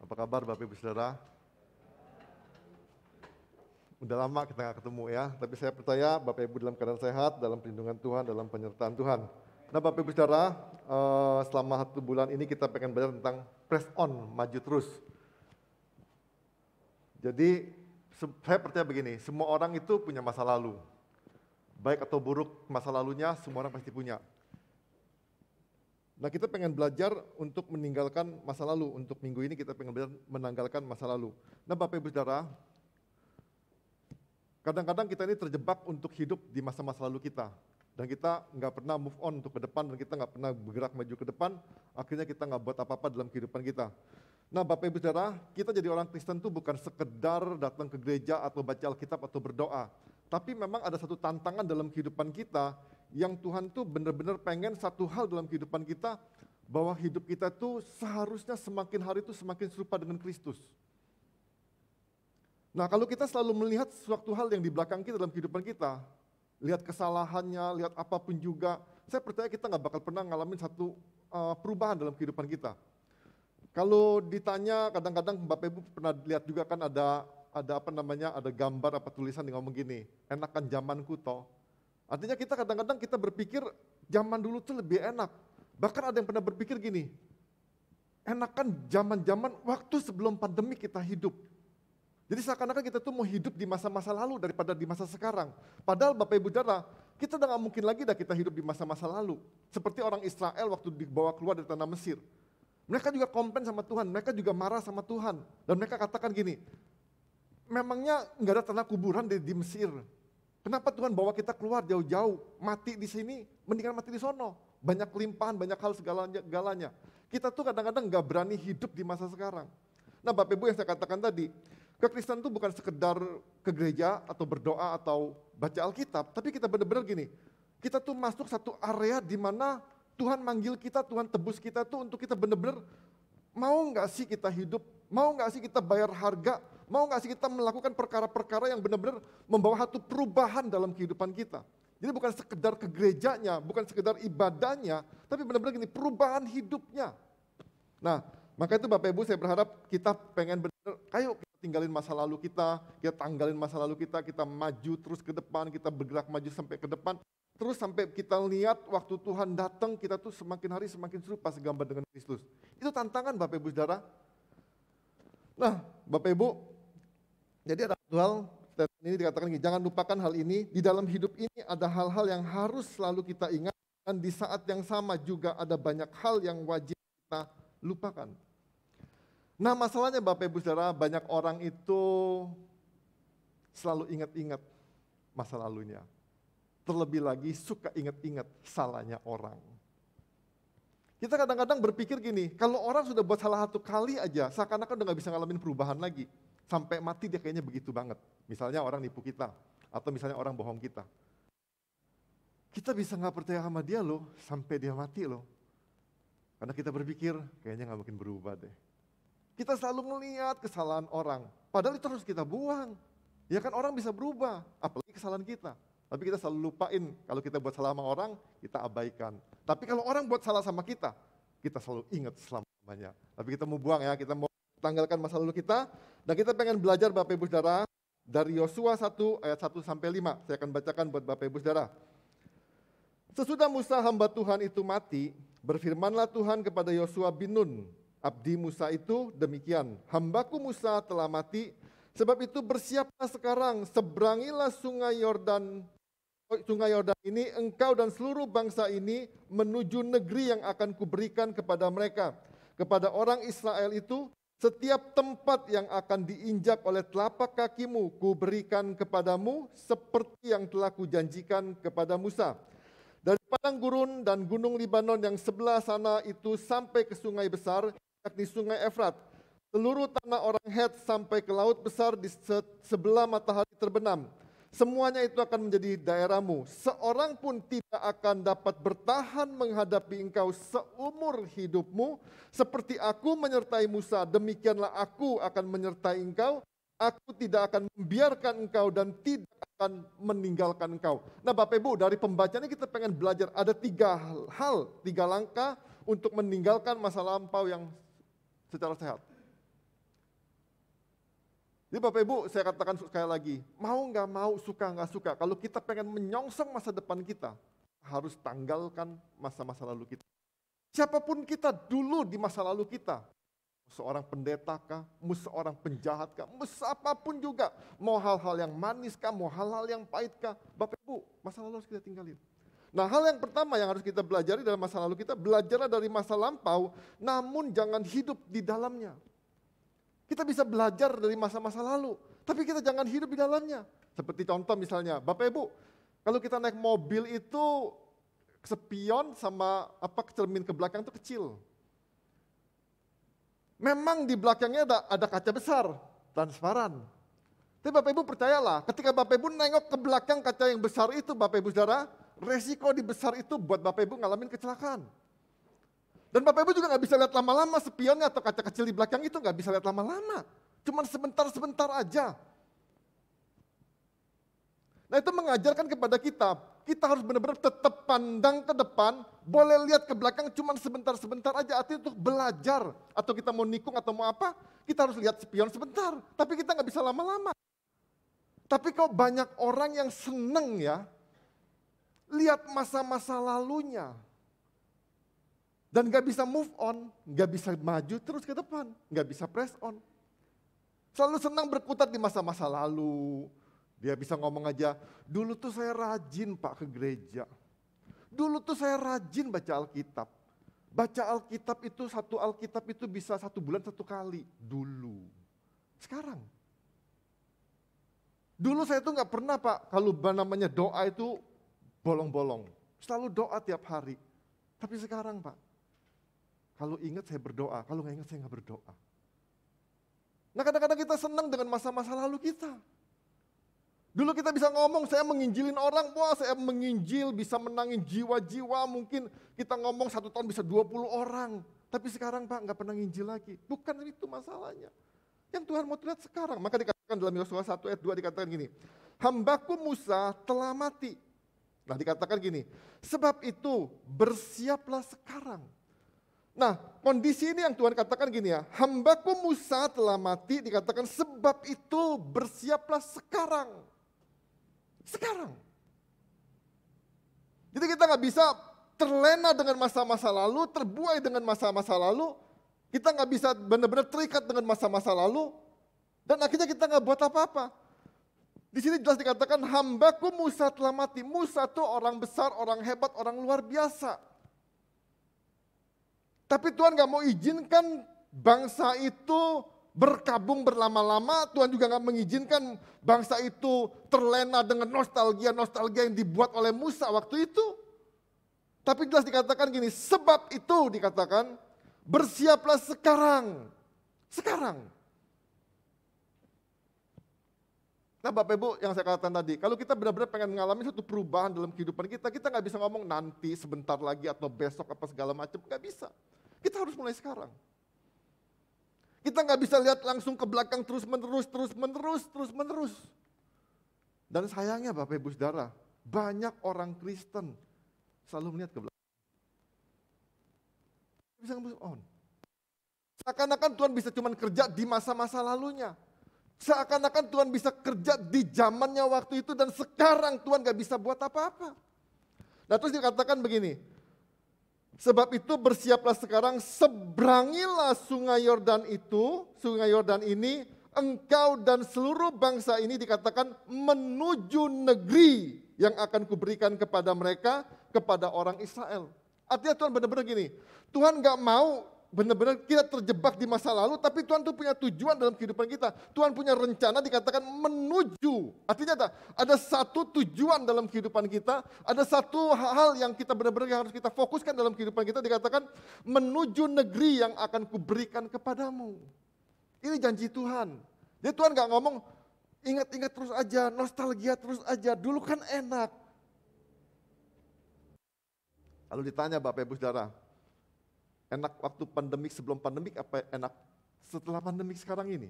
Apa kabar Bapak Ibu Saudara? Udah lama kita nggak ketemu ya, tapi saya percaya Bapak Ibu dalam keadaan sehat, dalam perlindungan Tuhan, dalam penyertaan Tuhan. Nah Bapak Ibu Saudara, selama 1 bulan ini kita pengen belajar tentang press on, maju terus. Jadi saya percaya begini, semua orang itu punya masa lalu. Baik atau buruk masa lalunya, semua orang pasti punya. Nah kita pengen belajar untuk meninggalkan masa lalu. Untuk minggu ini kita pengen belajar menanggalkan masa lalu. Nah Bapak Ibu Saudara, kadang-kadang kita ini terjebak untuk hidup di masa-masa lalu kita. Dan kita nggak pernah move on untuk ke depan, dan kita nggak pernah bergerak maju ke depan, akhirnya kita nggak buat apa-apa dalam kehidupan kita. Nah Bapak Ibu Saudara, kita jadi orang Kristen itu bukan sekedar datang ke gereja atau baca Alkitab atau berdoa. Tapi memang ada satu tantangan dalam kehidupan kita, yang Tuhan tuh benar-benar pengen satu hal dalam kehidupan kita, bahwa hidup kita tuh seharusnya semakin hari itu semakin serupa dengan Kristus. Nah kalau kita selalu melihat suatu hal yang di belakang kita dalam kehidupan kita, lihat kesalahannya, lihat apapun juga, saya percaya kita nggak bakal pernah ngalamin satu perubahan dalam kehidupan kita. Kalau ditanya, kadang-kadang Bapak Ibu pernah lihat juga kan ada gambar apa tulisan yang ngomong gini, enakan zamanku toh. Artinya kita kadang-kadang kita berpikir zaman dulu tuh lebih enak. Bahkan ada yang pernah berpikir gini, enakan zaman-zaman waktu sebelum pandemi kita hidup. Jadi seakan-akan kita tuh mau hidup di masa-masa lalu daripada di masa sekarang. Padahal Bapak Ibu Saudara, kita udah gak mungkin lagi kita hidup di masa-masa lalu. Seperti orang Israel waktu dibawa keluar dari tanah Mesir. Mereka juga komplain sama Tuhan, mereka juga marah sama Tuhan. Dan mereka katakan gini, memangnya gak ada tanah kuburan di Mesir? Kenapa Tuhan bawa kita keluar jauh-jauh, mati di sini, mendingan mati di sono. Banyak limpahan, banyak hal segalanya. Kita tuh kadang-kadang gak berani hidup di masa sekarang. Nah Bapak Ibu yang saya katakan tadi, kekristenan itu bukan sekedar ke gereja atau berdoa atau baca Alkitab, tapi kita benar-benar gini, kita tuh masuk satu area di mana Tuhan manggil kita, Tuhan tebus kita tuh untuk kita benar-benar mau nggak sih kita hidup, mau nggak sih kita bayar harga, mau nggak sih kita melakukan perkara-perkara yang benar-benar membawa satu perubahan dalam kehidupan kita. Jadi bukan sekedar ke gerejanya, bukan sekedar ibadahnya, tapi benar-benar gini, perubahan hidupnya. Nah, maka itu Bapak Ibu saya berharap kita pengen benar, ayo kita tinggalin masa lalu kita tanggalin masa lalu kita maju terus ke depan, kita bergerak maju sampai ke depan, terus sampai kita lihat waktu Tuhan datang, kita tuh semakin hari semakin serupa segambar dengan Kristus. Itu tantangan Bapak Ibu Saudara. Nah, Bapak Ibu, jadi ada satu hal, ini dikatakan gini, jangan lupakan hal ini, di dalam hidup ini ada hal-hal yang harus selalu kita ingat, dan di saat yang sama juga ada banyak hal yang wajib kita lupakan. Nah masalahnya Bapak Ibu Saudara, banyak orang itu selalu ingat-ingat masa lalunya. Terlebih lagi suka ingat-ingat salahnya orang. Kita kadang-kadang berpikir gini, kalau orang sudah buat salah satu kali aja, seakan-akan udah gak bisa ngalamin perubahan lagi. Sampai mati dia kayaknya begitu banget. Misalnya orang nipu kita, atau misalnya orang bohong kita. Kita bisa gak percaya sama dia loh, sampai dia mati loh. Karena kita berpikir, kayaknya gak mungkin berubah deh. Kita selalu ngelihat kesalahan orang, padahal itu harus kita buang. Ya kan orang bisa berubah, apalagi kesalahan kita. Tapi kita selalu lupain, kalau kita buat salah sama orang, kita abaikan. Tapi kalau orang buat salah sama kita selalu ingat selama-lamanya. Tapi kita mau buang ya, kita mau tanggalkan masa lalu kita, dan kita pengen belajar Bapak Ibu Saudara, dari Yosua 1 ayat 1 sampai 5. Saya akan bacakan buat Bapak Ibu Saudara. Sesudah Musa hamba Tuhan itu mati, berfirmanlah Tuhan kepada Yosua bin Nun, abdi Musa itu demikian, hambaku Musa telah mati, sebab itu bersiaplah sekarang, seberangilah sungai Yordan ini, engkau dan seluruh bangsa ini menuju negeri yang akan kuberikan kepada mereka. Kepada orang Israel itu, setiap tempat yang akan diinjak oleh telapak kakimu, kuberikan kepadamu seperti yang telah kujanjikan kepada Musa. Dari padang gurun dan gunung Libanon yang sebelah sana itu sampai ke sungai besar, yakni sungai Efrat. Seluruh tanah orang Het sampai ke laut besar di sebelah matahari terbenam. Semuanya itu akan menjadi daerahmu. Seorang pun tidak akan dapat bertahan menghadapi engkau seumur hidupmu. Seperti aku menyertai Musa, demikianlah aku akan menyertai engkau. Aku tidak akan membiarkan engkau dan tidak akan meninggalkan engkau. Nah Bapak Ibu, dari pembacaan ini kita pengen belajar ada 3 langkah untuk meninggalkan masa lampau yang secara sehat. Jadi Bapak Ibu, saya katakan sekali lagi, mau nggak mau, suka nggak suka, kalau kita pengen menyongsong masa depan kita, harus tanggalkan masa-masa lalu kita. Siapapun kita dulu di masa lalu kita, seorang pendeta kah, mau seorang penjahat kah, mau apapun juga, mau hal-hal yang manis kah, mau hal-hal yang pahit kah, Bapak Ibu, masa lalu harus kita tinggalin. Nah, hal yang pertama yang harus kita pelajari dalam masa lalu kita, belajarlah dari masa lampau, namun jangan hidup di dalamnya. Kita bisa belajar dari masa-masa lalu, tapi kita jangan hidup di dalamnya. Seperti contoh misalnya, Bapak Ibu, kalau kita naik mobil itu spion sama cermin ke belakang itu kecil. Memang di belakangnya ada kaca besar, transparan. Tapi Bapak Ibu percayalah, ketika Bapak Ibu nengok ke belakang kaca yang besar itu, Bapak Ibu saudara, resiko di besar itu buat Bapak Ibu ngalamin kecelakaan. Dan Bapak Ibu juga nggak bisa lihat lama-lama spionnya atau kaca kecil di belakang itu nggak bisa lihat lama-lama. Cuman sebentar-sebentar aja. Nah itu mengajarkan kepada kita harus benar-benar tetap pandang ke depan, boleh lihat ke belakang cuman sebentar-sebentar aja. Artinya untuk belajar, atau kita mau nikung atau mau apa, kita harus lihat spion sebentar. Tapi kita nggak bisa lama-lama. Tapi kok banyak orang yang seneng ya, lihat masa-masa lalunya. Dan gak bisa move on, gak bisa maju terus ke depan, gak bisa press on. Selalu senang berkutat di masa-masa lalu. Dia bisa ngomong aja, dulu tuh saya rajin Pak ke gereja. Dulu tuh saya rajin baca Alkitab. Baca Alkitab itu, satu Alkitab itu bisa 1 bulan 1 kali. Dulu. Sekarang. Dulu saya tuh gak pernah Pak, kalau namanya doa itu bolong-bolong. Selalu doa tiap hari. Tapi sekarang Pak, kalau ingat saya berdoa, kalau nggak ingat saya nggak berdoa. Nah kadang-kadang kita senang dengan masa-masa lalu kita. Dulu kita bisa ngomong, saya menginjilin orang, wah saya menginjil, bisa menangin jiwa-jiwa, mungkin kita ngomong 1 tahun bisa 20 orang. Tapi sekarang Pak nggak pernah nginjil lagi. Bukan itu masalahnya. Yang Tuhan mau lihat sekarang. Maka dikatakan dalam Yosua 1 ayat 2 dikatakan gini, hambaku Musa telah mati. Nah dikatakan gini, sebab itu bersiaplah sekarang. Nah, kondisi ini yang Tuhan katakan gini ya, hambaku Musa telah mati, dikatakan sebab itu bersiaplah sekarang. Sekarang. Jadi kita nggak bisa terlena dengan masa-masa lalu, terbuai dengan masa-masa lalu, kita nggak bisa benar-benar terikat dengan masa-masa lalu, dan akhirnya kita nggak buat apa-apa. Di sini jelas dikatakan hambaku Musa telah mati. Musa itu orang besar, orang hebat, orang luar biasa. Tapi Tuhan gak mau izinkan bangsa itu berkabung berlama-lama. Tuhan juga gak mengizinkan bangsa itu terlena dengan nostalgia-nostalgia yang dibuat oleh Musa waktu itu. Tapi jelas dikatakan gini, sebab itu dikatakan bersiaplah sekarang. Sekarang. Nah Bapak Ibu yang saya katakan tadi, kalau kita benar-benar pengen mengalami suatu perubahan dalam kehidupan kita gak bisa ngomong nanti, sebentar lagi, atau besok, apa segala macam, gak bisa. Kita harus mulai sekarang. Kita gak bisa lihat langsung ke belakang terus-menerus. Dan sayangnya Bapak Ibu Saudara, banyak orang Kristen selalu melihat ke belakang. Bisa move on. Seakan-akan Tuhan bisa cuma kerja di masa-masa lalunya. Seakan-akan Tuhan bisa kerja di zamannya waktu itu dan sekarang Tuhan gak bisa buat apa-apa. Nah terus dikatakan begini, sebab itu bersiaplah sekarang, seberangilah sungai Yordan itu, sungai Yordan ini, engkau dan seluruh bangsa ini dikatakan menuju negeri yang akan kuberikan kepada mereka, kepada orang Israel. Artinya Tuhan benar-benar gini, Tuhan gak mau benar-benar kita terjebak di masa lalu, tapi Tuhan tuh punya tujuan dalam kehidupan kita. Tuhan punya rencana dikatakan menuju. Artinya ada satu tujuan dalam kehidupan kita, ada satu hal yang kita benar-benar yang harus kita fokuskan dalam kehidupan kita, dikatakan menuju negeri yang akan kuberikan kepadamu. Ini janji Tuhan. Jadi Tuhan gak ngomong ingat-ingat terus aja, nostalgia terus aja, dulu kan enak. Lalu ditanya Bapak Ibu Saudara, enak waktu pandemik, sebelum pandemik, apa enak setelah pandemik sekarang ini?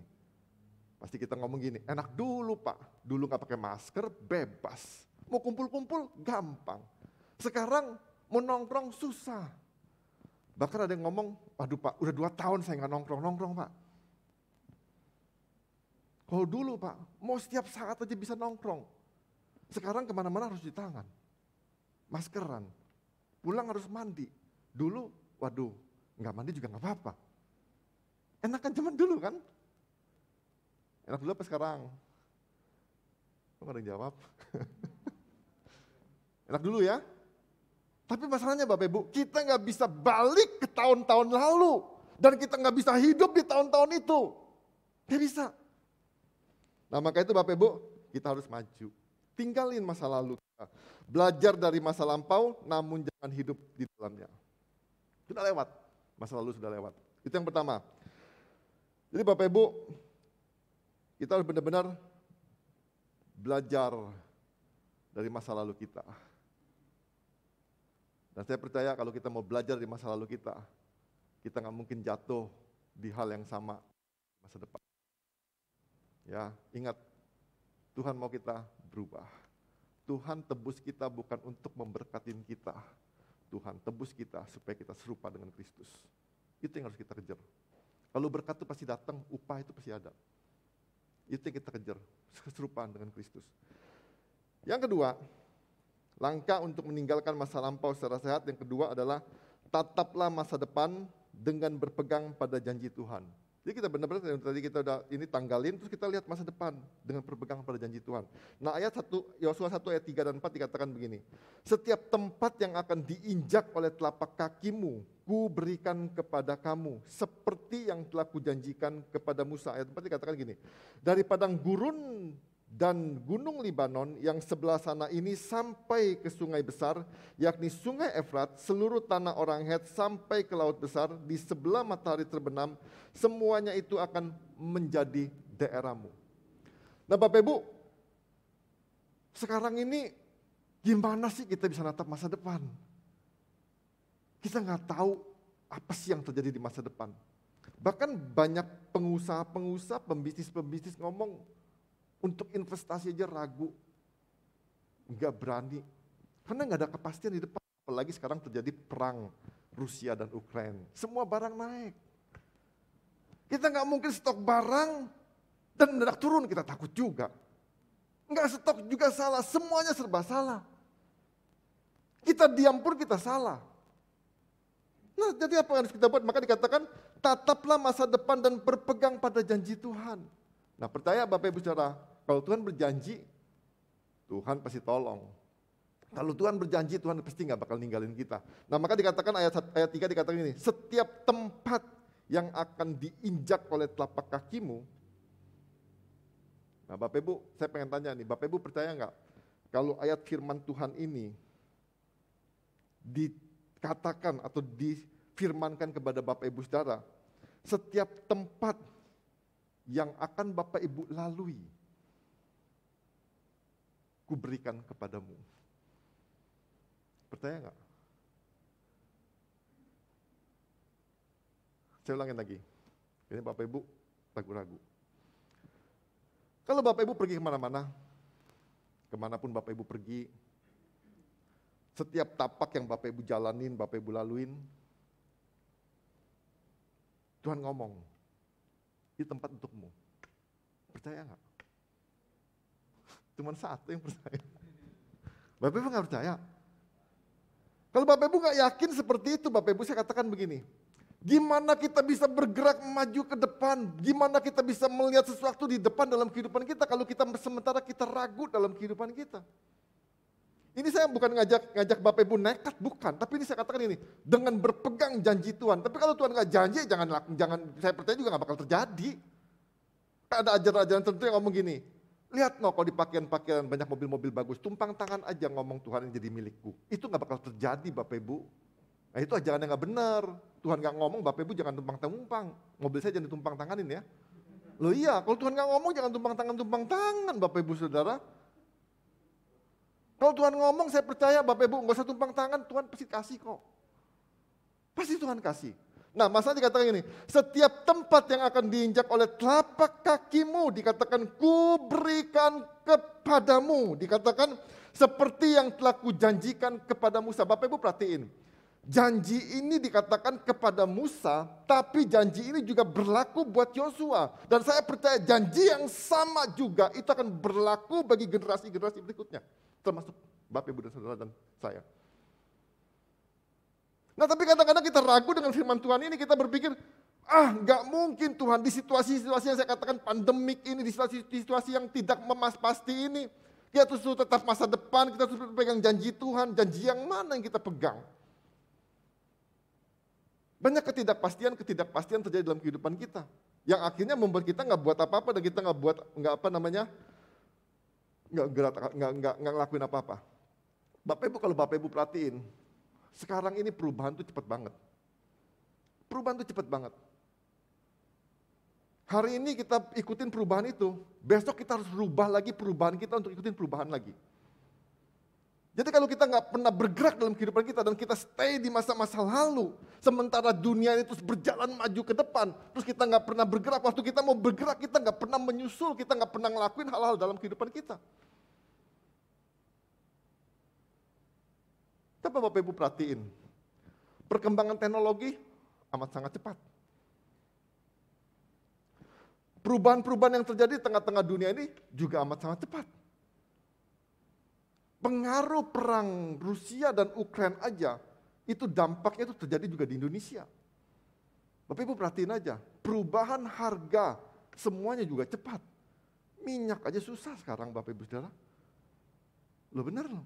Pasti kita ngomong gini, enak dulu Pak, dulu gak pakai masker, bebas. Mau kumpul-kumpul, gampang. Sekarang mau nongkrong, susah. Bahkan ada yang ngomong, waduh Pak, udah 2 tahun saya gak nongkrong Pak. Kalau dulu Pak, mau setiap saat aja bisa nongkrong. Sekarang kemana-mana harus di tangan. Maskeran. Pulang harus mandi. Dulu, waduh, nggak mandi juga nggak apa-apa. Enakan zaman dulu kan? Enak dulu apa sekarang? Kok nggak ada yang jawab? Enak dulu ya? Tapi masalahnya Bapak Ibu, kita nggak bisa balik ke tahun-tahun lalu. Dan kita nggak bisa hidup di tahun-tahun itu. Nggak bisa. Nah maka itu Bapak Ibu, kita harus maju. Tinggalin masa lalu kita. Belajar dari masa lampau, namun jangan hidup di dalamnya. Sudah lewat, masa lalu sudah lewat. Itu yang pertama. Jadi Bapak Ibu, kita harus benar-benar belajar dari masa lalu kita. Dan saya percaya kalau kita mau belajar di masa lalu kita nggak mungkin jatuh di hal yang sama masa depan. Ya, ingat, Tuhan mau kita berubah. Tuhan tebus kita bukan untuk memberkatin kita. Tuhan tebus kita supaya kita serupa dengan Kristus. Itu yang harus kita kejar. Kalau berkat itu pasti datang, upah itu pasti ada. Itu yang kita kejar, keserupaan dengan Kristus. Yang kedua, langkah untuk meninggalkan masa lampau secara sehat, yang kedua adalah tataplah masa depan dengan berpegang pada janji Tuhan. Jadi kita benar-benar tadi kita udah ini tanggalin, terus kita lihat masa depan dengan berpegang pada janji Tuhan. Nah ayat 1, Yosua 1 ayat 3 dan 4 dikatakan begini. Setiap tempat yang akan diinjak oleh telapak kakimu, ku berikan kepada kamu, seperti yang telah kujanjikan kepada Musa. Ayat 4 dikatakan gini, dari padang gurun dan gunung Libanon yang sebelah sana ini sampai ke sungai besar, yakni sungai Efrat, seluruh tanah orang Het sampai ke laut besar, di sebelah matahari terbenam, semuanya itu akan menjadi daerahmu. Nah Bapak Ibu, sekarang ini gimana sih kita bisa natap masa depan? Kita nggak tahu apa sih yang terjadi di masa depan. Bahkan banyak pengusaha-pengusaha, pembisnis-pembisnis ngomong, untuk investasi aja ragu, nggak berani, karena nggak ada kepastian di depan. Apalagi sekarang terjadi perang Rusia dan Ukraina, semua barang naik. Kita nggak mungkin stok barang dan mendadak turun, kita takut juga. Nggak stok juga salah, semuanya serba salah. Kita diam pun kita salah. Nah jadi apa yang harus kita buat? Maka dikatakan tataplah masa depan dan berpegang pada janji Tuhan. Nah percaya Bapak Ibu Saudara, kalau Tuhan berjanji, Tuhan pasti tolong. Kalau Tuhan berjanji, Tuhan pasti nggak bakal ninggalin kita. Nah maka dikatakan ayat 3 dikatakan ini, setiap tempat yang akan diinjak oleh telapak kakimu. Nah Bapak Ibu, saya pengen tanya nih, Bapak Ibu percaya nggak? Kalau ayat firman Tuhan ini dikatakan atau difirmankan kepada Bapak Ibu Saudara, setiap tempat yang akan Bapak Ibu lalui, ku berikan kepadamu. Percaya nggak? Saya ulangin lagi. Ini Bapak Ibu ragu-ragu. Kalau Bapak Ibu pergi kemana-mana, kemanapun Bapak Ibu pergi, setiap tapak yang Bapak Ibu jalanin, Bapak Ibu laluin, Tuhan ngomong, ini tempat untukmu. Percaya nggak? Cuman satu yang percaya. Bapak Ibu nggak percaya? Kalau Bapak Ibu nggak yakin seperti itu, Bapak Ibu saya katakan begini, gimana kita bisa bergerak maju ke depan? Gimana kita bisa melihat sesuatu di depan dalam kehidupan kita kalau kita sementara kita ragu dalam kehidupan kita? Ini saya bukan ngajak Bapak Ibu nekat, bukan. Tapi ini saya katakan ini, dengan berpegang janji Tuhan. Tapi kalau Tuhan nggak janji, jangan, saya percaya juga nggak bakal terjadi. Ada ajaran-ajaran tertentu yang ngomong gini, lihat no, kalau di pakaian-pakaian banyak mobil-mobil bagus, tumpang tangan aja ngomong Tuhan yang jadi milikku. Itu nggak bakal terjadi Bapak Ibu. Nah itu ajaran yang nggak benar. Tuhan nggak ngomong, Bapak Ibu jangan tumpang-tumpang. Mobil saya jangan ditumpang tanganin ya. Loh iya, kalau Tuhan nggak ngomong jangan tumpang tangan Bapak Ibu Saudara. Kalau Tuhan ngomong, saya percaya Bapak Ibu nggak usah tumpang tangan, Tuhan pasti kasih kok. Pasti Tuhan kasih. Nah masalah dikatakan ini, setiap tempat yang akan diinjak oleh telapak kakimu, dikatakan ku berikan kepadamu. Dikatakan seperti yang telah kujanjikan kepada Musa. Bapak Ibu perhatiin, Janji ini dikatakan kepada Musa, tapi janji ini juga berlaku buat Yosua. Dan saya percaya janji yang sama juga itu akan berlaku bagi generasi-generasi berikutnya. Termasuk Bapak, Ibu, dan Saudara, dan saya. Nah, tapi kadang-kadang kita ragu dengan firman Tuhan ini, kita berpikir, nggak mungkin Tuhan di situasi-situasi yang saya katakan pandemik ini, di situasi yang tidak pasti ini, kita terus tetap masa depan, kita terus pegang janji Tuhan, janji yang mana yang kita pegang? Banyak ketidakpastian terjadi dalam kehidupan kita, yang akhirnya membuat kita nggak buat apa-apa dan kita nggak ngelakuin apa-apa. Bapak Ibu, kalau Bapak Ibu perhatiin, sekarang ini perubahan itu cepat banget. Perubahan itu cepat banget. Hari ini kita ikutin perubahan itu, besok kita harus rubah lagi perubahan kita untuk ikutin perubahan lagi. Jadi kalau kita nggak pernah bergerak dalam kehidupan kita dan kita stay di masa-masa lalu, sementara dunia ini terus berjalan maju ke depan, terus kita nggak pernah bergerak, waktu kita mau bergerak kita nggak pernah menyusul, kita nggak pernah ngelakuin hal-hal dalam kehidupan kita. Coba Bapak Ibu perhatiin, perkembangan teknologi amat sangat cepat. Perubahan-perubahan yang terjadi di tengah-tengah dunia ini juga amat sangat cepat. Pengaruh perang Rusia dan Ukraina aja, itu dampaknya itu terjadi juga di Indonesia. Bapak Ibu perhatiin aja, perubahan harga semuanya juga cepat. Minyak aja susah sekarang Bapak Ibu Saudara. Loh benar loh.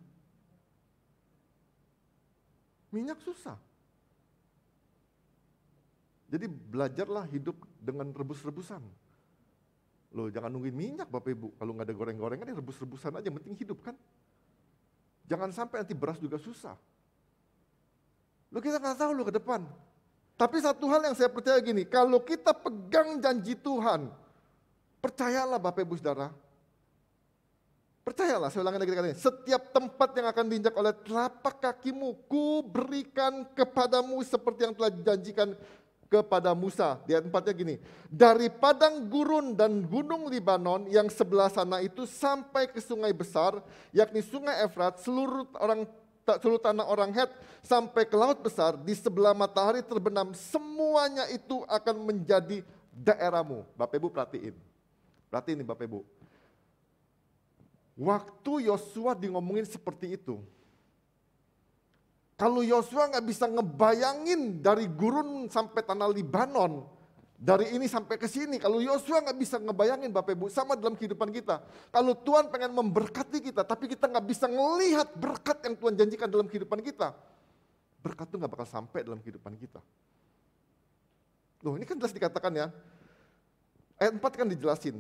Minyak susah. Jadi belajarlah hidup dengan rebus-rebusan. Loh jangan nungguin minyak Bapak Ibu, kalau nggak ada goreng-gorengan ya rebus-rebusan aja, penting hidup kan. Jangan sampai nanti beras juga susah. Loh kita nggak tahu loh ke depan. Tapi satu hal yang saya percaya gini, kalau kita pegang janji Tuhan, percayalah Bapak Ibu Saudara, percayalah, saya ulangi lagi kata-katanya, setiap tempat yang akan diinjak oleh telapak kakimu, ku berikan kepadamu seperti yang telah dijanjikan kepada Musa. Di ayat 4-nya gini, dari padang gurun dan gunung Libanon yang sebelah sana itu sampai ke sungai besar, yakni sungai Efrat, seluruh tanah orang Het sampai ke laut besar, di sebelah matahari terbenam, semuanya itu akan menjadi daerahmu. Bapak Ibu perhatiin. Perhatiin nih Bapak Ibu. Waktu Yosua ngomongin seperti itu, kalau Yosua nggak bisa ngebayangin dari gurun sampai tanah Libanon, dari ini sampai ke sini, kalau Yosua nggak bisa ngebayangin Bapak Ibu, sama dalam kehidupan kita. Kalau Tuhan pengen memberkati kita, tapi kita nggak bisa ngelihat berkat yang Tuhan janjikan dalam kehidupan kita, berkat itu nggak bakal sampai dalam kehidupan kita. Loh ini kan jelas dikatakan ya, ayat 4 kan dijelasin.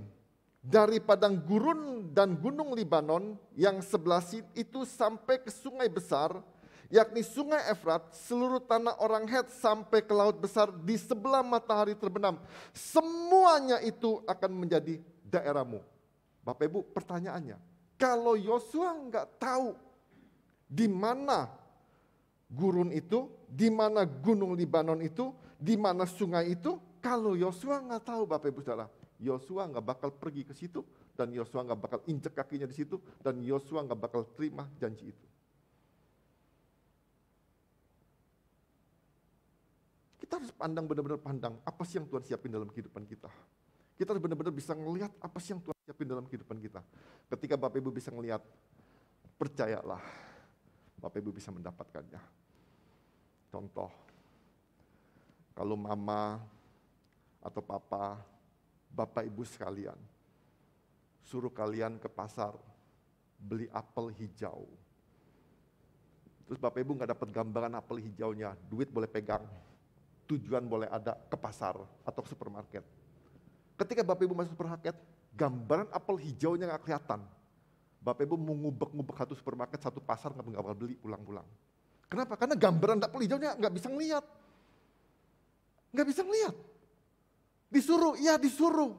Dari padang gurun dan gunung Libanon yang sebelah itu sampai ke sungai besar, yakni sungai Efrat, seluruh tanah orang Het sampai ke laut besar di sebelah matahari terbenam. Semuanya itu akan menjadi daerahmu. Bapak Ibu pertanyaannya, kalau Yosua nggak tahu di mana gurun itu, di mana gunung Libanon itu, di mana sungai itu, kalau Yosua nggak tahu Bapak Ibu Saudara, Yosua nggak bakal pergi ke situ, dan Yosua nggak bakal injek kakinya di situ, dan Yosua nggak bakal terima janji itu. Kita harus pandang, benar-benar pandang apa sih yang Tuhan siapin dalam kehidupan kita. Kita harus benar-benar bisa ngelihat apa sih yang Tuhan siapin dalam kehidupan kita. Ketika Bapak Ibu bisa ngelihat, percayalah, Bapak Ibu bisa mendapatkannya. Contoh, kalau mama atau papa, Bapak Ibu sekalian, suruh kalian ke pasar, beli apel hijau. Terus Bapak Ibu nggak dapat gambaran apel hijaunya, duit boleh pegang. Tujuan boleh ada ke pasar atau ke supermarket. Ketika Bapak Ibu masuk supermarket, gambaran apel hijaunya nggak kelihatan. Bapak Ibu mau ngubek-ngubek satu supermarket, satu pasar nggak bakal beli pulang-pulang. Kenapa? Karena gambaran apel hijaunya nggak bisa ngelihat. Nggak bisa ngelihat. Disuruh, ya disuruh.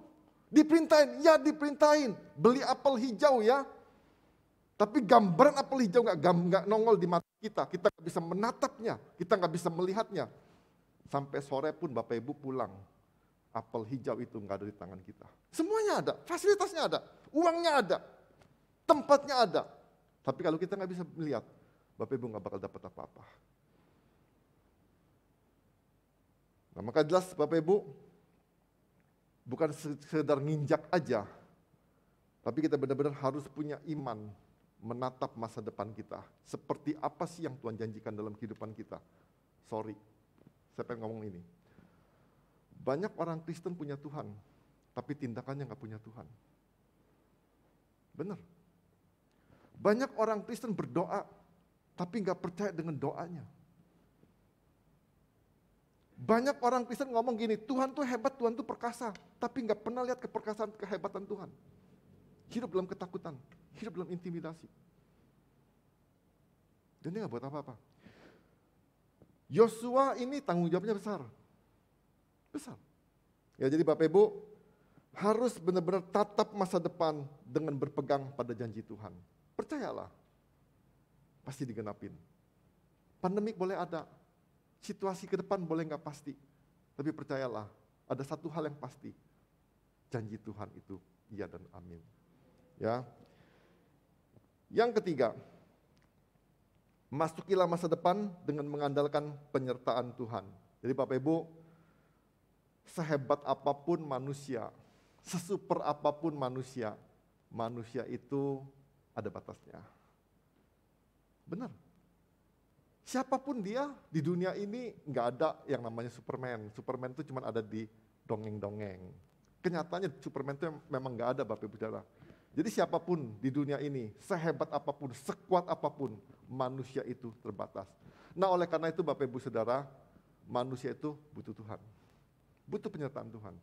Diperintahin, ya diperintahin. Beli apel hijau ya. Tapi gambaran apel hijau nggak nongol di mata kita. Kita nggak bisa menatapnya, kita nggak bisa melihatnya. Sampai sore pun Bapak Ibu pulang, apel hijau itu nggak ada di tangan kita. Semuanya ada, fasilitasnya ada, uangnya ada, tempatnya ada. Tapi kalau kita nggak bisa melihat, Bapak Ibu nggak bakal dapat apa-apa. Nah, maka jelas Bapak Ibu, bukan sekedar nginjak aja, tapi kita benar-benar harus punya iman menatap masa depan kita. Seperti apa sih yang Tuhan janjikan dalam kehidupan kita? Sorry, saya pengen ngomong ini. Banyak orang Kristen punya Tuhan, tapi tindakannya nggak punya Tuhan. Benar. Banyak orang Kristen berdoa, tapi nggak percaya dengan doanya. Banyak orang Kristen ngomong gini, Tuhan tuh hebat, Tuhan tuh perkasa, tapi nggak pernah lihat keperkasaan, kehebatan Tuhan. Hidup dalam ketakutan, hidup dalam intimidasi. Dan dia nggak buat apa-apa. Yosua ini tanggung jawabnya besar. Besar. Ya, jadi Bapak Ibu harus benar-benar tatap masa depan dengan berpegang pada janji Tuhan. Percayalah, pasti digenapin. Pandemik boleh ada, situasi ke depan boleh nggak pasti, tapi percayalah, ada satu hal yang pasti, janji Tuhan itu iya dan amin. Ya. Yang ketiga, masukilah masa depan dengan mengandalkan penyertaan Tuhan. Jadi Bapak Ibu, sehebat apapun manusia, sesuper apapun manusia, manusia itu ada batasnya. Benar. Siapapun dia di dunia ini nggak ada yang namanya Superman. Superman itu cuma ada di dongeng-dongeng. Kenyataannya Superman itu memang nggak ada, Bapak Ibu Saudara. Jadi siapapun di dunia ini, sehebat apapun, sekuat apapun, manusia itu terbatas. Nah, oleh karena itu Bapak Ibu Saudara, manusia itu butuh Tuhan. Butuh penyertaan Tuhan.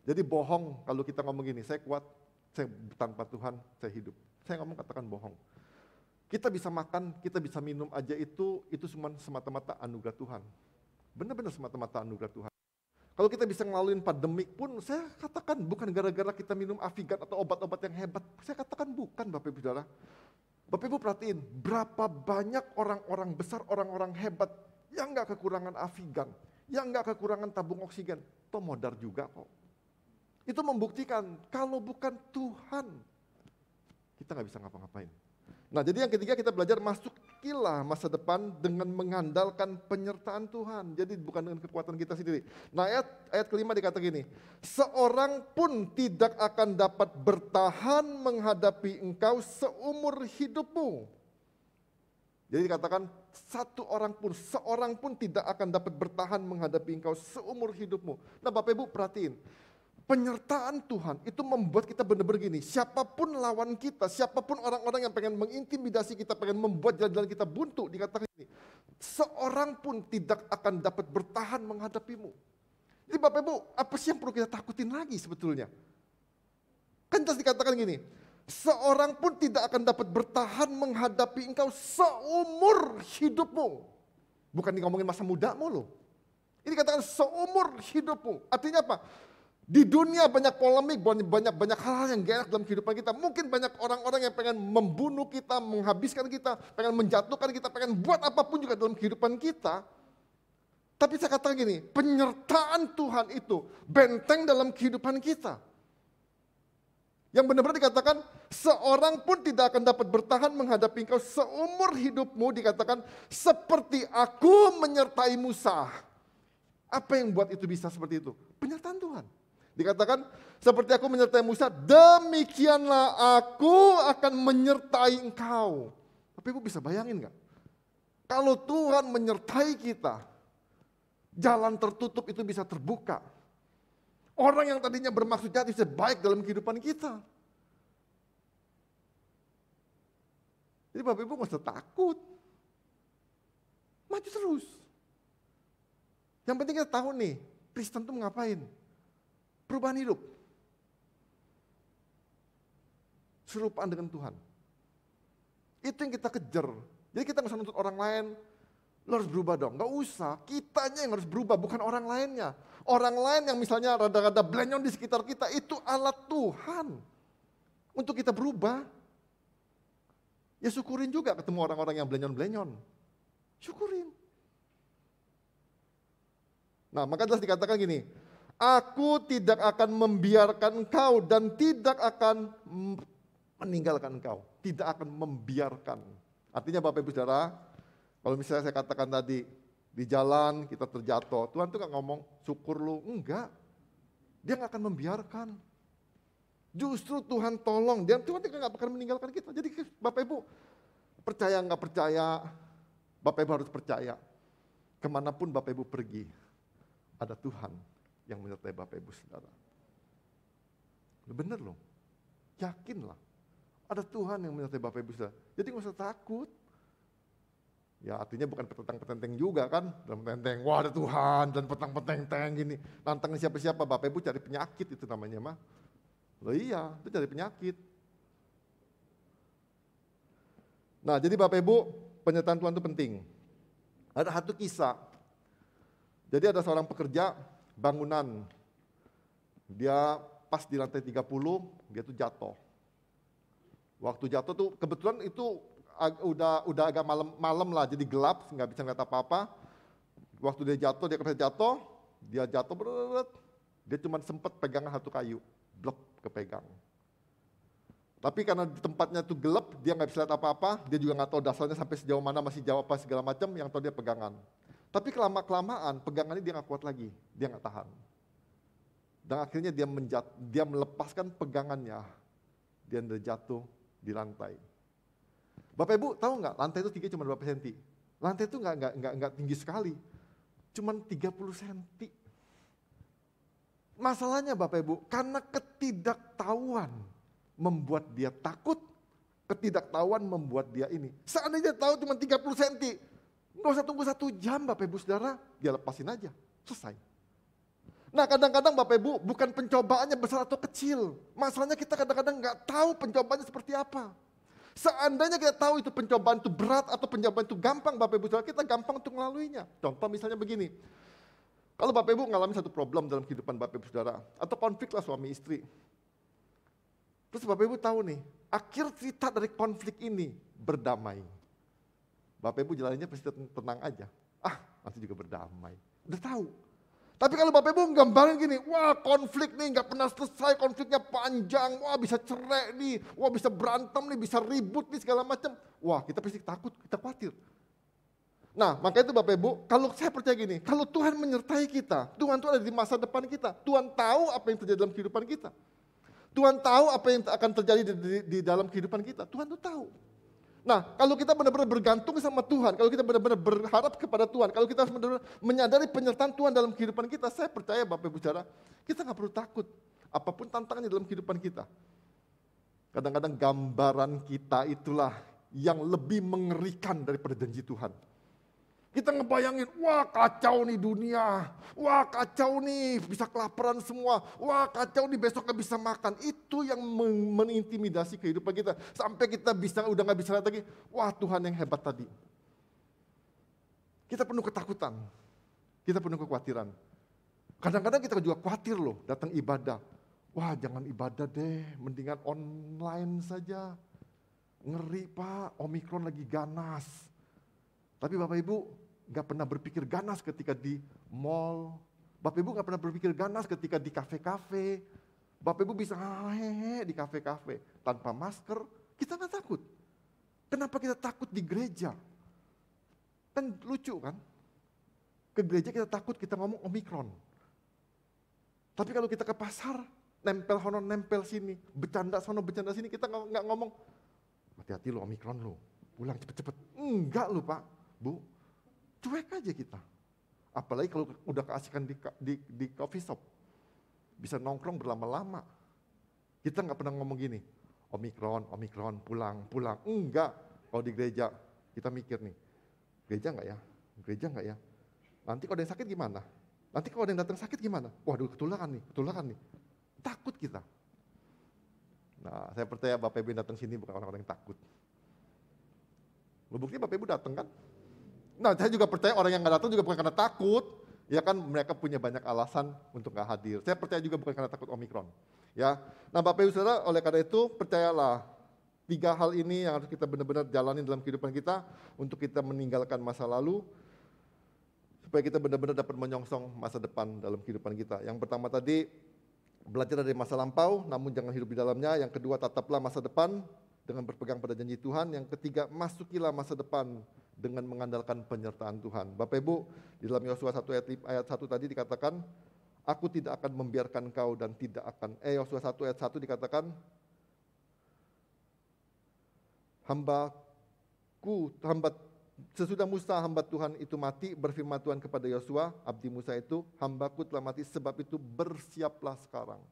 Jadi bohong kalau kita ngomong gini, saya kuat, saya tanpa Tuhan, saya hidup. Saya ngomong katakan bohong. Kita bisa makan, kita bisa minum aja itu cuma semata-mata anugerah Tuhan. Benar-benar semata-mata anugerah Tuhan. Kalau kita bisa ngelaluin pandemik pun, saya katakan bukan gara-gara kita minum Avigan atau obat-obat yang hebat. Saya katakan bukan, Bapak Ibu Saudara. Bapak Ibu perhatiin, berapa banyak orang-orang besar, orang-orang hebat yang nggak kekurangan Avigan, yang nggak kekurangan tabung oksigen, toh modar juga kok. Itu membuktikan kalau bukan Tuhan, kita nggak bisa ngapa-ngapain. Nah, jadi yang ketiga kita belajar masukilah masa depan dengan mengandalkan penyertaan Tuhan. Jadi bukan dengan kekuatan kita sendiri. Nah, ayat kelima dikata gini, seorang pun tidak akan dapat bertahan menghadapi engkau seumur hidupmu. Jadi dikatakan seorang pun tidak akan dapat bertahan menghadapi engkau seumur hidupmu. Nah, Bapak Ibu perhatiin, penyertaan Tuhan itu membuat kita benar-benar gini, siapapun lawan kita, siapapun orang-orang yang pengen mengintimidasi kita, pengen membuat jalan-jalan kita buntu, dikatakan ini, seorang pun tidak akan dapat bertahan menghadapimu. Jadi Bapak Ibu, apa sih yang perlu kita takutin lagi sebetulnya? Kan jelas dikatakan gini, seorang pun tidak akan dapat bertahan menghadapi engkau seumur hidupmu. Bukan ngomongin masa mudamu loh. Ini dikatakan seumur hidupmu. Artinya apa? Di dunia banyak polemik, banyak hal-hal yang gak enak dalam kehidupan kita. Mungkin banyak orang-orang yang pengen membunuh kita, menghabiskan kita, pengen menjatuhkan kita, pengen buat apapun juga dalam kehidupan kita. Tapi saya katakan gini, penyertaan Tuhan itu benteng dalam kehidupan kita. Yang benar-benar dikatakan, seorang pun tidak akan dapat bertahan menghadapi engkau seumur hidupmu, dikatakan seperti aku menyertai Musa. Apa yang buat itu bisa seperti itu? Penyertaan Tuhan. Dikatakan, seperti aku menyertai Musa, demikianlah aku akan menyertai engkau. Tapi Ibu bisa bayangin gak? Kalau Tuhan menyertai kita, jalan tertutup itu bisa terbuka. Orang yang tadinya bermaksud jahat bisa baik dalam kehidupan kita. Jadi Bapak Ibu gak usah takut. Maju terus. Yang penting kita tahu nih, Kristen itu ngapain? Perubahan hidup. Serupaan dengan Tuhan. Itu yang kita kejar. Jadi kita nggak usah nuntut orang lain, lo harus berubah dong. Nggak usah, kitanya yang harus berubah, bukan orang lainnya. Orang lain yang misalnya rada-rada blenyon di sekitar kita, itu alat Tuhan. Untuk kita berubah. Ya syukurin juga ketemu orang-orang yang blenyon-blenyon. Syukurin. Nah, maka jelas dikatakan gini, aku tidak akan membiarkan engkau dan tidak akan meninggalkan engkau. Tidak akan membiarkan. Artinya Bapak Ibu Saudara, kalau misalnya saya katakan tadi, Di jalan kita terjatuh, Tuhan tuh gak ngomong syukur lu, enggak. Dia gak akan membiarkan. Justru Tuhan tolong, dan Tuhan gak akan meninggalkan kita. Jadi Bapak Ibu, percaya gak percaya, Bapak Ibu harus percaya. Kemanapun Bapak Ibu pergi, ada Tuhan yang menyertai Bapak Ibu saudara. Bener loh, yakinlah. Ada Tuhan yang menyertai Bapak Ibu saudara. Jadi gak usah takut. Ya artinya bukan petentang-petenteng juga kan, dalam tenteng, wah ada Tuhan dan petang-petenteng gini. Nantangin siapa-siapa, Bapak Ibu cari penyakit itu namanya mah. Loh iya, itu cari penyakit. Nah jadi Bapak Ibu, penyertaan Tuhan itu penting. Ada satu kisah, jadi ada seorang pekerja bangunan, dia pas di lantai 30, dia tuh jatuh. Waktu jatuh tuh kebetulan itu udah agak malam lah, jadi gelap, nggak bisa ngeliat apa-apa. Waktu dia jatuh, dia jatuh berat, dia cuma sempat pegang satu kayu, blok kepegang. Tapi karena di tempatnya tuh gelap, dia nggak bisa lihat apa-apa, dia juga nggak tahu dasarnya sampai sejauh mana, masih jauh apa segala macam, yang tahu dia pegangan. Tapi kelamaan pegangannya dia nggak kuat lagi, dia nggak tahan. Dan akhirnya dia melepaskan pegangannya, dia jatuh di lantai. Bapak Ibu tahu nggak, lantai itu tinggi cuma berapa senti? Lantai itu nggak tinggi sekali, cuma 30 senti. Masalahnya Bapak Ibu, karena ketidaktahuan membuat dia takut, ketidaktahuan membuat dia ini. Seandainya tahu cuma 30 senti, nggak usah tunggu 1 jam Bapak Ibu Saudara, dia lepasin aja, selesai. Nah kadang-kadang Bapak Ibu, bukan pencobaannya besar atau kecil. Masalahnya kita kadang-kadang nggak tahu pencobaannya seperti apa. Seandainya kita tahu itu pencobaan itu berat atau pencobaan itu gampang Bapak Ibu Saudara, kita gampang untuk melaluinya. Contoh misalnya begini, kalau Bapak Ibu mengalami satu problem dalam kehidupan Bapak Ibu Saudara, atau konflik lah suami istri. Terus Bapak Ibu tahu nih, akhir cerita dari konflik ini berdamai. Bapak Ibu jalannya pasti tenang aja, nanti juga berdamai, udah tahu. Tapi kalau Bapak Ibu gambarin gini, wah konflik nih nggak pernah selesai, konfliknya panjang, wah bisa cerai nih, wah bisa berantem nih, bisa ribut nih segala macam. Wah kita pasti takut, kita khawatir. Nah makanya itu Bapak Ibu, kalau saya percaya gini, kalau Tuhan menyertai kita, Tuhan itu ada di masa depan kita, Tuhan tahu apa yang terjadi dalam kehidupan kita. Tuhan tahu apa yang akan terjadi di dalam kehidupan kita, Tuhan itu tahu. Nah, kalau kita benar-benar bergantung sama Tuhan, kalau kita benar-benar berharap kepada Tuhan, kalau kita benar-benar menyadari penyertaan Tuhan dalam kehidupan kita, saya percaya Bapak Ibu Saudara, kita nggak perlu takut apapun tantangannya dalam kehidupan kita. Kadang-kadang gambaran kita itulah yang lebih mengerikan daripada janji Tuhan. Kita ngebayangin, wah kacau nih dunia, wah kacau nih bisa kelaparan semua, wah kacau nih besok gak bisa makan. Itu yang mengintimidasi kehidupan kita. Sampai kita udah gak bisa lihat lagi, wah Tuhan yang hebat tadi. Kita penuh ketakutan, kita penuh kekhawatiran. Kadang-kadang kita juga khawatir loh datang ibadah. Wah jangan ibadah deh, mendingan online saja. Ngeri Pak, Omikron lagi ganas. Tapi Bapak Ibu gak pernah berpikir ganas ketika di mall. Bapak Ibu gak pernah berpikir ganas ketika di kafe-kafe. Bapak Ibu bisa hehehe di kafe-kafe tanpa masker. Kita gak takut. Kenapa kita takut di gereja? Kan lucu kan? Ke gereja kita takut, kita ngomong Omikron. Tapi kalau kita ke pasar, nempel sono, nempel sini, bercanda sono, bercanda sini, kita gak ngomong, hati-hati lo Omikron lo, pulang cepet-cepet. Enggak lo Pak. Bu, cuek aja kita. Apalagi kalau udah keasikan di coffee shop. Bisa nongkrong berlama-lama. Kita nggak pernah ngomong gini, Omikron, pulang. Enggak, kalau di gereja kita mikir nih, gereja nggak ya? Nanti kalau ada yang sakit gimana? Nanti kalau ada yang datang sakit gimana? Waduh ketularan nih. Takut kita. Nah saya percaya Bapak Ibu yang datang sini bukan orang-orang yang takut. Buktinya Bapak Ibu datang kan? Nah saya juga percaya orang yang nggak datang juga bukan karena takut, ya kan mereka punya banyak alasan untuk nggak hadir. Saya percaya juga bukan karena takut Omikron. Ya, nah Bapak Ibu Saudara, oleh karena itu percayalah 3 hal ini yang harus kita benar-benar jalani dalam kehidupan kita untuk kita meninggalkan masa lalu, supaya kita benar-benar dapat menyongsong masa depan dalam kehidupan kita. Yang pertama tadi, belajar dari masa lampau, namun jangan hidup di dalamnya. Yang kedua, tataplah masa depan. dengan berpegang pada janji Tuhan. Yang ketiga, masukilah masa depan dengan mengandalkan penyertaan Tuhan. Bapak Ibu, di dalam Yosua 1 ayat 1 tadi dikatakan, aku tidak akan membiarkan engkau dan tidak akan, Yosua 1 ayat 1 dikatakan, sesudah Musa hamba Tuhan itu mati, berfirman Tuhan kepada Yosua, abdi Musa itu, hambaku telah mati, sebab itu bersiaplah sekarang.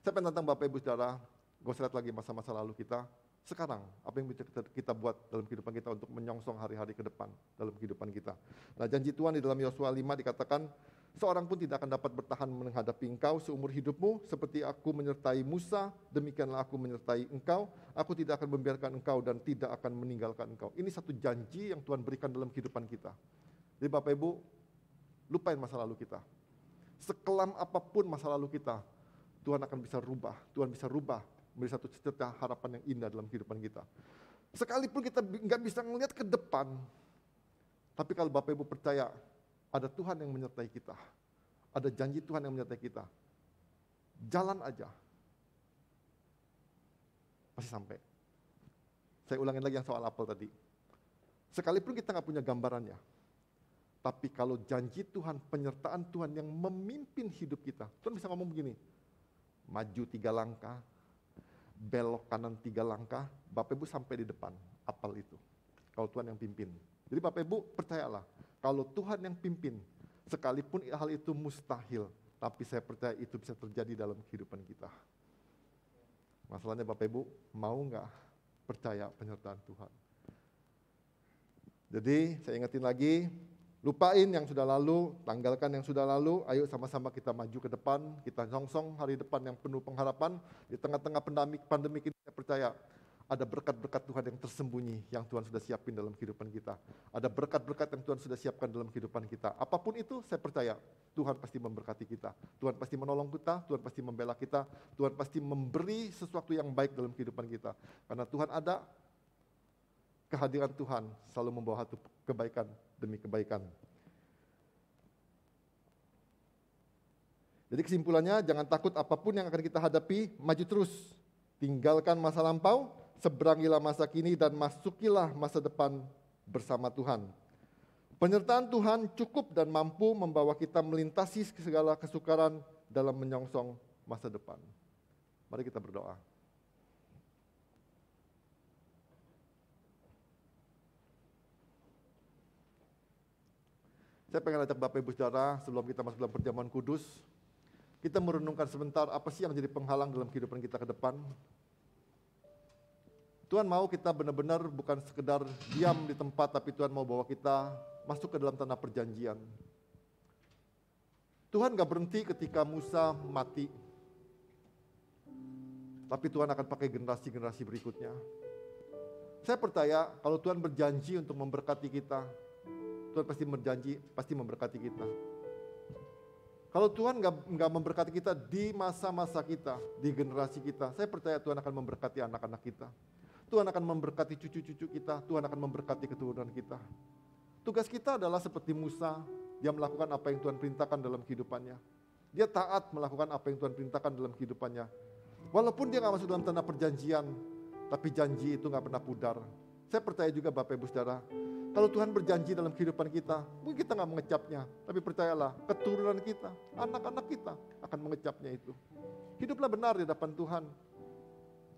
Saya pengen tantang Bapak Ibu Saudara, gak usah lihat lagi masa-masa lalu kita, sekarang apa yang bisa kita buat dalam kehidupan kita untuk menyongsong hari-hari ke depan dalam kehidupan kita. Nah, janji Tuhan di dalam Yosua 5 dikatakan, seorang pun tidak akan dapat bertahan menghadapi engkau seumur hidupmu, seperti aku menyertai Musa, demikianlah aku menyertai engkau, aku tidak akan membiarkan engkau dan tidak akan meninggalkan engkau. Ini satu janji yang Tuhan berikan dalam kehidupan kita. Jadi Bapak Ibu, lupain masa lalu kita. Sekelam apapun masa lalu kita, Tuhan akan bisa rubah, Tuhan bisa rubah menjadi satu cerita harapan yang indah dalam kehidupan kita. Sekalipun kita nggak bisa melihat ke depan, tapi kalau Bapak Ibu percaya, ada Tuhan yang menyertai kita. Ada janji Tuhan yang menyertai kita. Jalan aja. Pasti sampai. Saya ulangin lagi yang soal apel tadi. Sekalipun kita nggak punya gambarannya, tapi kalau janji Tuhan, penyertaan Tuhan yang memimpin hidup kita, Tuhan bisa ngomong begini, maju 3 langkah, belok kanan 3 langkah, Bapak Ibu sampai di depan apel itu. Kalau Tuhan yang pimpin. Jadi Bapak Ibu percayalah, kalau Tuhan yang pimpin, sekalipun hal itu mustahil, tapi saya percaya itu bisa terjadi dalam kehidupan kita. Masalahnya Bapak Ibu, mau nggak percaya penyertaan Tuhan? Jadi saya ingetin lagi, lupain yang sudah lalu, tanggalkan yang sudah lalu, ayo sama-sama kita maju ke depan, kita nyongsong hari depan yang penuh pengharapan. Di tengah-tengah pandemi ini saya percaya, ada berkat-berkat Tuhan yang tersembunyi yang Tuhan sudah siapin dalam kehidupan kita. Ada berkat-berkat yang Tuhan sudah siapkan dalam kehidupan kita. Apapun itu saya percaya Tuhan pasti memberkati kita. Tuhan pasti menolong kita, Tuhan pasti membela kita, Tuhan pasti memberi sesuatu yang baik dalam kehidupan kita. Karena Tuhan ada, kehadiran Tuhan selalu membawa satu kebaikan demi kebaikan. Jadi kesimpulannya, jangan takut apapun yang akan kita hadapi, maju terus. Tinggalkan masa lampau, seberangilah masa kini dan masukilah masa depan bersama Tuhan. Penyertaan Tuhan cukup dan mampu membawa kita melintasi segala kesukaran dalam menyongsong masa depan. Mari kita berdoa. Saya pengen ajak Bapak Ibu Saudara sebelum kita masuk dalam perjamuan kudus, kita merenungkan sebentar apa sih yang jadi penghalang dalam kehidupan kita ke depan. Tuhan mau kita benar-benar bukan sekedar diam di tempat, tapi Tuhan mau bawa kita masuk ke dalam tanah perjanjian. Tuhan gak berhenti ketika Musa mati, tapi Tuhan akan pakai generasi-generasi berikutnya. Saya percaya kalau Tuhan berjanji untuk memberkati kita, Tuhan pasti berjanji, pasti memberkati kita. Kalau Tuhan nggak memberkati kita di masa-masa kita, di generasi kita, saya percaya Tuhan akan memberkati anak-anak kita. Tuhan akan memberkati cucu-cucu kita, Tuhan akan memberkati keturunan kita. Tugas kita adalah seperti Musa, dia melakukan apa yang Tuhan perintahkan dalam kehidupannya. Dia taat melakukan apa yang Tuhan perintahkan dalam kehidupannya. Walaupun dia nggak masuk dalam tanah perjanjian, tapi janji itu nggak pernah pudar. Saya percaya juga Bapak Ibu Saudara, kalau Tuhan berjanji dalam kehidupan kita, mungkin kita nggak mengecapnya, tapi percayalah, keturunan kita, anak-anak kita akan mengecapnya itu. Hiduplah benar di hadapan Tuhan.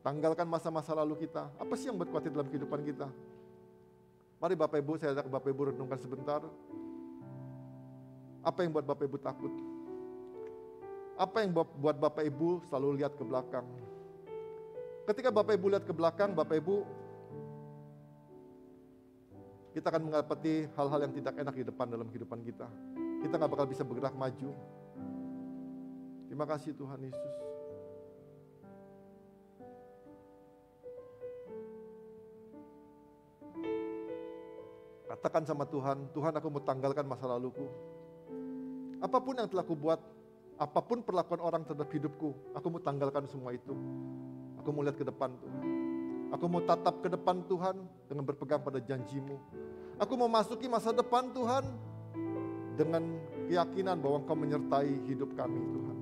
Tanggalkan masa-masa lalu kita. Apa sih yang buat khawatir dalam kehidupan kita? Mari Bapak Ibu, saya ajak Bapak Ibu renungkan sebentar. Apa yang buat Bapak Ibu takut? Apa yang buat Bapak Ibu selalu lihat ke belakang? Ketika Bapak Ibu lihat ke belakang, Bapak Ibu, kita akan menghadapi hal-hal yang tidak enak di depan dalam kehidupan kita. Kita nggak bakal bisa bergerak maju. Terima kasih Tuhan Yesus. Katakan sama Tuhan, Tuhan aku mau tanggalkan masa laluku. Apapun yang telah kubuat, apapun perlakuan orang terhadap hidupku, aku mau tanggalkan semua itu. Aku mau lihat ke depan Tuhan. Aku mau tatap ke depan Tuhan dengan berpegang pada janji-Mu. Aku mau masuki masa depan Tuhan dengan keyakinan bahwa Engkau menyertai hidup kami Tuhan.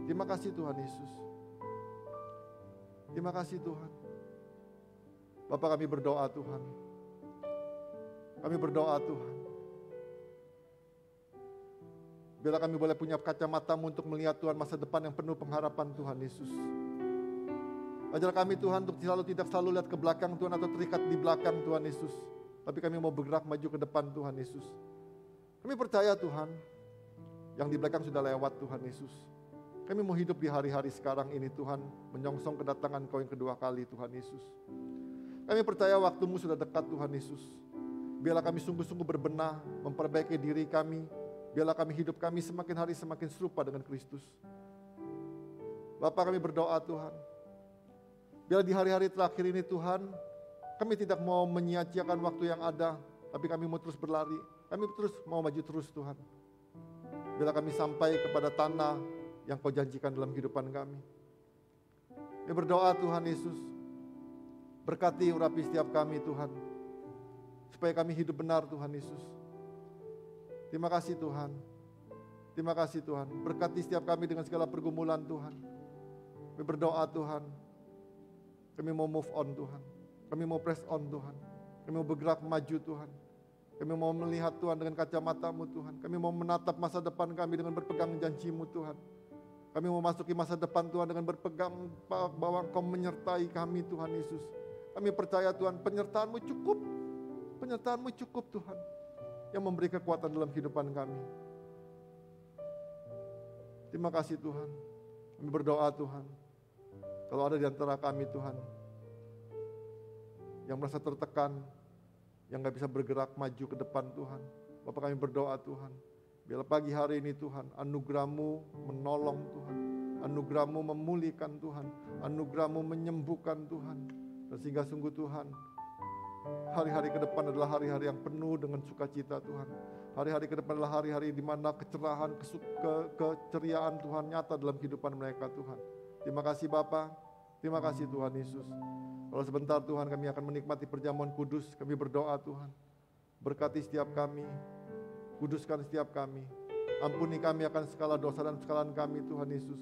Terima kasih Tuhan Yesus. Terima kasih Tuhan. Bapa, kami berdoa Tuhan. Kami berdoa Tuhan. Bila kami boleh punya kacamata-Mu untuk melihat Tuhan masa depan yang penuh pengharapan Tuhan Yesus. Ajar kami Tuhan untuk tidak selalu lihat ke belakang Tuhan atau terikat di belakang Tuhan Yesus. Tapi kami mau bergerak maju ke depan Tuhan Yesus. Kami percaya Tuhan, yang di belakang sudah lewat Tuhan Yesus. Kami mau hidup di hari-hari sekarang ini Tuhan, menyongsong kedatangan Kau yang kedua kali Tuhan Yesus. Kami percaya waktu-Mu sudah dekat Tuhan Yesus. Biarlah kami sungguh-sungguh berbenah, memperbaiki diri kami. Biarlah kami hidup kami semakin hari semakin serupa dengan Kristus. Bapa, kami berdoa Tuhan. Biarlah di hari-hari terakhir ini Tuhan, kami tidak mau menyia-nyiakan waktu yang ada, tapi kami mau terus berlari. Kami terus mau maju terus Tuhan. Bila kami sampai kepada tanah yang Kau janjikan dalam kehidupan kami. Kami berdoa Tuhan Yesus, berkati urapi setiap kami Tuhan, supaya kami hidup benar Tuhan Yesus. Terima kasih Tuhan. Terima kasih Tuhan. Berkati setiap kami dengan segala pergumulan Tuhan. Kami berdoa Tuhan. Kami mau move on Tuhan. Kami mau press on Tuhan. Kami mau bergerak maju Tuhan. Kami mau melihat Tuhan dengan kacamata-Mu Tuhan. Kami mau menatap masa depan kami dengan berpegang janji-Mu Tuhan. Kami mau masuki masa depan Tuhan dengan berpegang bahwa Engkau menyertai kami Tuhan Yesus. Kami percaya Tuhan, penyertaan-Mu cukup. Penyertaan-Mu cukup Tuhan. Yang memberi kekuatan dalam kehidupan kami. Terima kasih Tuhan. Kami berdoa Tuhan. Kalau ada di antara kami Tuhan, yang merasa tertekan, yang gak bisa bergerak maju ke depan Tuhan, Bapak kami berdoa Tuhan, biarlah pagi hari ini Tuhan, anugerah-Mu menolong Tuhan, anugerah-Mu memulihkan Tuhan, anugerah-Mu menyembuhkan Tuhan, dan sehingga sungguh Tuhan, hari-hari ke depan adalah hari-hari yang penuh dengan sukacita Tuhan. Hari-hari ke depan adalah hari-hari di mana kecerahan, keceriaan Tuhan nyata dalam kehidupan mereka Tuhan. Terima kasih Bapa, terima kasih Tuhan Yesus. Kalau sebentar Tuhan kami akan menikmati perjamuan kudus, kami berdoa Tuhan. Berkati setiap kami, kuduskan setiap kami. Ampuni kami akan segala dosa dan kesalahan kami Tuhan Yesus.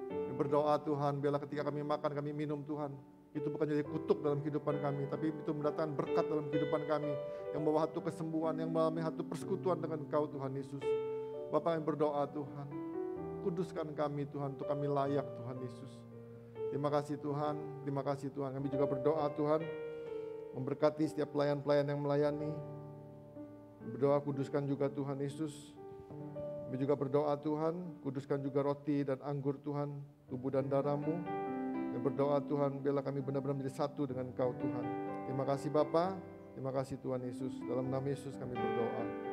Kami berdoa Tuhan, biarlah ketika kami makan, kami minum Tuhan. Itu bukan jadi kutuk dalam kehidupan kami, tapi itu mendatangkan berkat dalam kehidupan kami. Yang membawa satu kesembuhan, yang membawa satu persekutuan dengan Kau Tuhan Yesus. Bapa kami berdoa Tuhan. Kuduskan kami Tuhan, untuk kami layak Tuhan Yesus. Terima kasih Tuhan, terima kasih Tuhan. Kami juga berdoa Tuhan, memberkati setiap pelayan-pelayan yang melayani. Berdoa kuduskan juga Tuhan Yesus. Kami juga berdoa Tuhan, kuduskan juga roti dan anggur Tuhan, tubuh dan darah-Mu. Kami berdoa Tuhan, biarlah kami benar-benar menjadi satu dengan Kau Tuhan. Terima kasih Bapa, terima kasih Tuhan Yesus. Dalam nama Yesus kami berdoa.